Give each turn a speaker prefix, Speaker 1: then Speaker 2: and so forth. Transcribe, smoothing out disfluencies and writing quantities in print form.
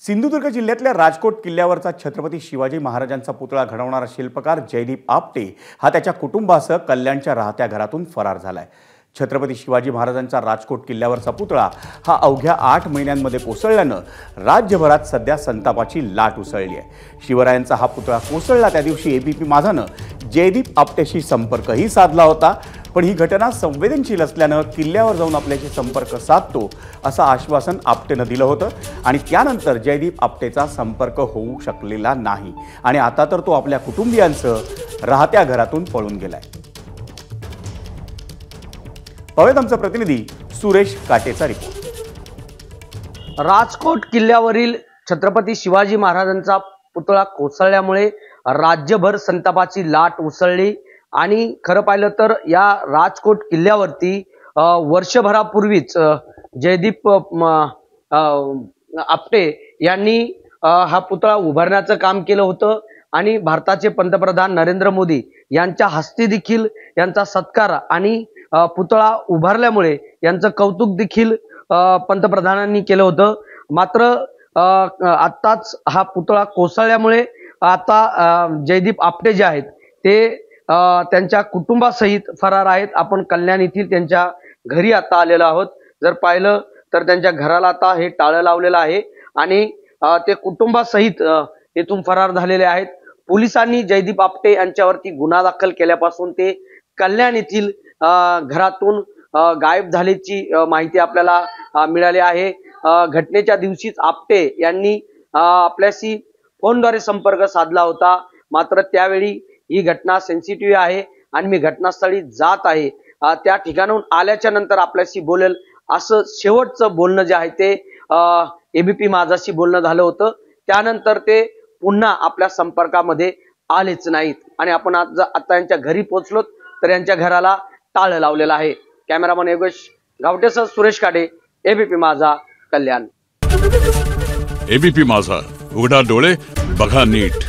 Speaker 1: सिंधुदुर्ग जिल्ह्यातल्या राजकोट किल्ल्यावरचा छत्रपती शिवाजी महाराजांचा पुतळा घडवणारा शिल्पकार जयदीप आपटे हा त्याच्या कुटुंबासह कल्याणच्या राहत्या घरातून फरार झालाय। छत्रपती शिवाजी महाराजांचा राजकोट किल्ल्यावरचा पुतळा हा अवघ्या 8 महिन्यांमध्ये कोसळल्यानं राज्यभरात सध्या संतापाची लाट उसळली आहे। शिवरायांचा हा पुतळा कोसळला त्या दिवशी एबीपी माझानं जयदीप आपटेशी संपर्कही साधला होता, पण ही घटना संवेदनशील असल्यानं किल्ल्यावर जाऊन आपल्याशी संपर्क साधतो असं आश्वासन आपटेनं दिलं होतं आणि त्यानंतर जयदीप आपटेचा संपर्क होऊ शकलेला नाही आणि आता तर तो आपल्या कुटुंबियांसह राहत्या घरातून पळून गेलाय। पाहूयात आमचा प्रतिनिधी सुरेश काटेचा रिपोर्ट।
Speaker 2: राजकोट किल्ल्यावरील छत्रपती शिवाजी महाराजांचा पुतळा कोसळल्यामुळे राज्यभर संतापाची लाट उसळली आणि खरं पाहिलं तर या राजकोट किल्ल्यावरती वर्षभरापूर्वीच जयदीप आपटे यांनी हा पुतळा उभारण्याचं काम केलं होतं आणि भारताचे पंतप्रधान नरेंद्र मोदी यांच्या हस्ते देखील यांचा सत्कार आणि पुतळा उभारल्यामुळे यांचं कौतुक देखील पंतप्रधानांनी केलं होतं। मात्र आत्ताच हा पुतळा कोसळल्यामुळे आता जयदीप आपटे जे आहेत ते त्यांच्या कुटुंबासहित फरार आहेत। आपण कल्याण येथील त्यांच्या घरी आता आलेलो आहोत। जर पाहिलं तर त्यांच्या घराला आता हे टाळं लावलेलं आहे आणि ते कुटुंबासहित येथून फरार झालेले आहेत। पोलिसांनी जयदीप आपटे यांच्यावरती गुन्हा दाखल केल्यापासून ते कल्याण येथील घरातून गायब झाल्याची माहिती आपल्याला मिळाली आहे। घटनेच्या दिवशीच आपटे यांनी आपल्याशी फोनद्वारे संपर्क साधला होता, मात्र त्यावेळी ही घटना सेन्सिटिव्ह आहे आणि मी घटनास्थळी जात आहे, त्या ठिकाणाहून आल्याच्या नंतर आपल्याशी बोलेल असं शेवटचं बोलणं जे आहे ते एबीपी माझाशी बोलणं झालं होतं। त्यानंतर ते पुन्हा आपल्या संपर्कामध्ये आलेच नाहीत आणि आपण आता यांच्या घरी पोहोचलो तर यांच्या घराला टाळं लावलेलं आहे। कॅमेरामन योगेश गावटेसह सुरेश काटे, एबीपी माझा, कल्याण।
Speaker 3: एबीपी माझा, उघडा डोळे बघा नीट।